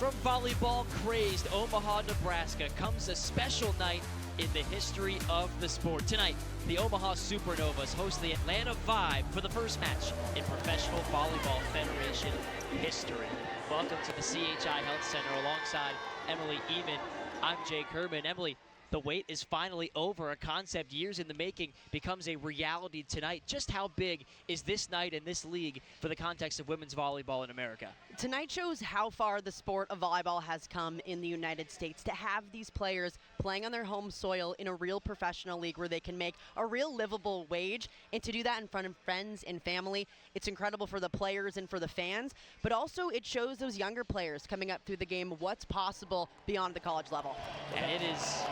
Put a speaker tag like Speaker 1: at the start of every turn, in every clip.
Speaker 1: From volleyball-crazed Omaha, Nebraska comes a special night in the history of the sport. Tonight, the Omaha Supernovas host the Atlanta Vibe for the first match in Professional Volleyball Federation history. Welcome to the CHI Health Center alongside Emily Eman. I'm Jake Herman. Emily, the wait is finally over. A concept years in the making becomes a reality tonight. Just how big is this night and this league for the context of women's volleyball in America?
Speaker 2: Tonight shows how far the sport of volleyball has come in the United States. To have these players playing on their home soil in a real professional league where they can make a real livable wage, and to do that in front of friends and family, it's incredible for the players and for the fans, but also it shows those younger players coming up through the game what's possible beyond the college level.
Speaker 1: And it is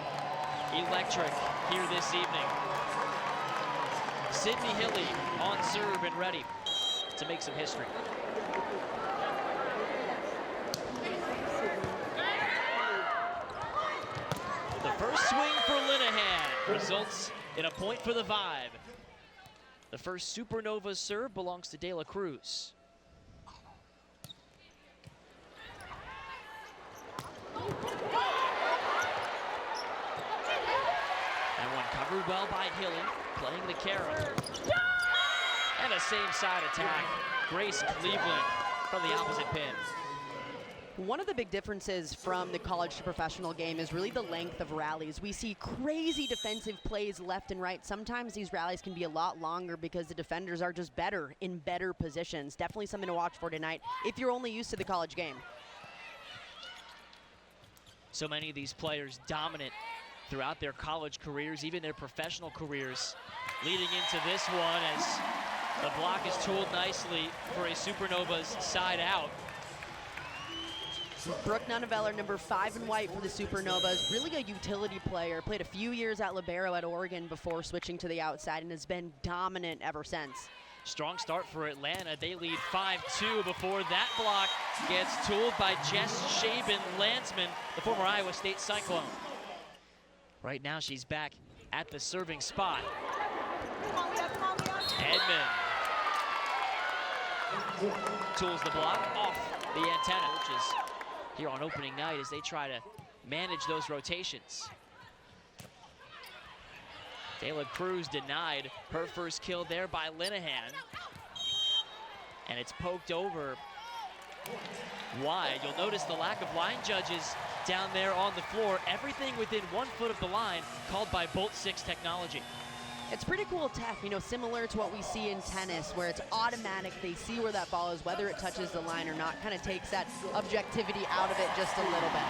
Speaker 1: electric here this evening. Sydney Hilly on serve and ready to make some history. The first swing for Linehan results in a point for the Vibe. The first Supernova serve belongs to De La Cruz. Covered well by Hilly, playing the carry. And a same side attack. Grace Cleveland from the opposite pin.
Speaker 2: One of the big differences from the college to professional game is really the length of rallies. We see crazy defensive plays left and right. Sometimes these rallies can be a lot longer because the defenders are just better in better positions. Definitely something to watch for tonight if you're only used to the college game.
Speaker 1: So many of these players dominant throughout their college careers, even their professional careers. Leading into this one as the block is tooled nicely for a Supernovas side out.
Speaker 2: Brooke Nunneveller, number 5 in white for the Supernovas, really a utility player. Played a few years at Libero at Oregon before switching to the outside and has been dominant ever since.
Speaker 1: Strong start for Atlanta. They lead 5-2 before that block gets tooled by Jess Shaben-Landsman, the former Iowa State Cyclone. Right now she's back at the serving spot. Edmond tools the block off the antenna, which is here on opening night as they try to manage those rotations. De La Cruz denied her first kill there by Linehan. And it's poked over wide. You'll notice the lack of line judges down there on the floor. Everything within 1 foot of the line called by Bolt 6 technology.
Speaker 2: It's pretty cool tech, you know, similar to what we see in tennis where it's automatic. They see where that ball is, whether it touches the line or not. Kind of takes that objectivity out of it just a little bit.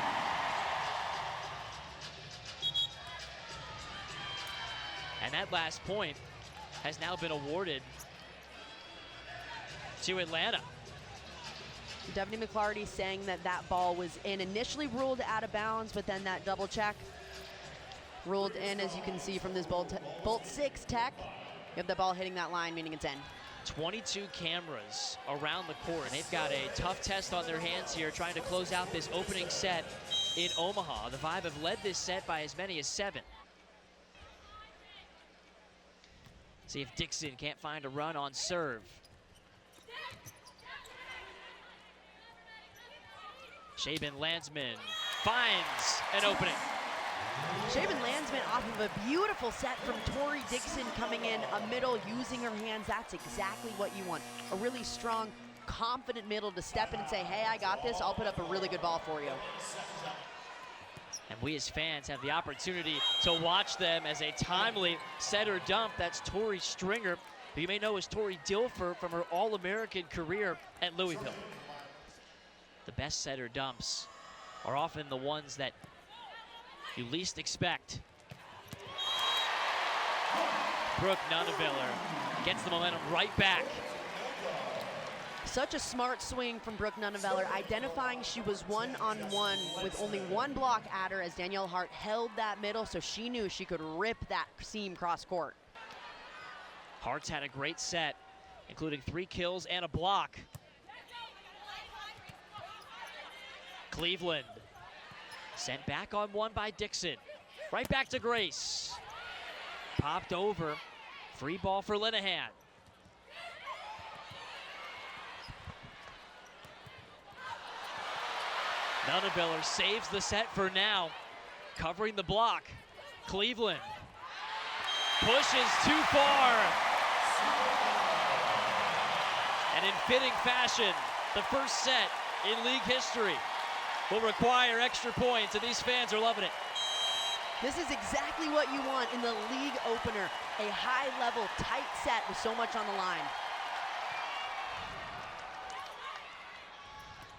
Speaker 1: And that last point has now been awarded to Atlanta.
Speaker 2: Devaney McClarty saying that that ball was in, initially ruled out of bounds, but then that double check ruled in, as you can see from this Bolt 6 tech. You have the ball hitting that line, meaning it's in.
Speaker 1: 22 cameras around the court. They've got a tough test on their hands here, trying to close out this opening set in Omaha. The Vibe have led this set by as many as 7. See if Dixon can't find a run on serve. Shaben-Landsman finds an opening.
Speaker 2: Shaben-Landsman off of a beautiful set from Tori Dixon coming in a middle, using her hands. That's exactly what you want. A really strong, confident middle to step in and say, hey, I got this. I'll put up a really good ball for you.
Speaker 1: And we as fans have the opportunity to watch them as a timely setter dump. That's Tori Stringer, who you may know as Tori Dilfer from her All-American career at Louisville. The best setter dumps are often the ones that you least expect. Brooke Nunneveller gets the momentum right back.
Speaker 2: Such a smart swing from Brooke Nunneveller, identifying she was one-on-one with only one block at her as Danielle Hart held that middle, so she knew she could rip that seam cross court.
Speaker 1: Hart's had a great set, including 3 kills and a block. Cleveland sent back on one by Dixon. Right back to Grace. Popped over. Free ball for Linehan. Nunaviller saves the set for now. Covering the block. Cleveland pushes too far. And in fitting fashion, the first set in league history will require extra points, and these fans are loving it.
Speaker 2: This is exactly what you want in the league opener. A high-level, tight set with so much on the line.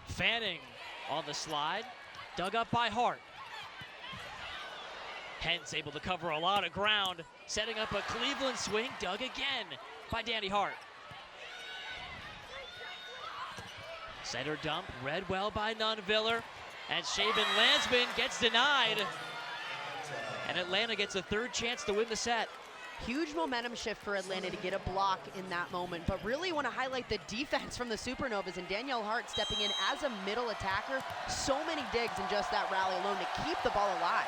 Speaker 1: Fanning on the slide, dug up by Hart. Hens able to cover a lot of ground, setting up a Cleveland swing, dug again by Danny Hart. Center dump, read well by Nunaviller, and Shaven Landsman gets denied. And Atlanta gets a third chance to win the set.
Speaker 2: Huge momentum shift for Atlanta to get a block in that moment, but really want to highlight the defense from the Supernovas and Danielle Hart stepping in as a middle attacker. So many digs in just that rally alone to keep the ball alive.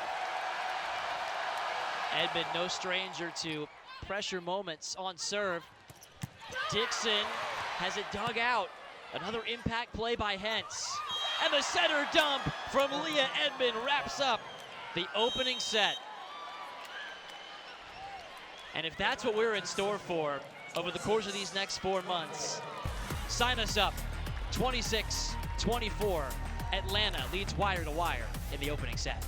Speaker 1: Edmond, no stranger to pressure moments on serve. Dixon has it dug out. Another impact play by Hentz. And the center dump from Leah Edmond wraps up the opening set. And if that's what we're in store for over the course of these next 4 months, sign us up. 26-24, Atlanta leads wire to wire in the opening set.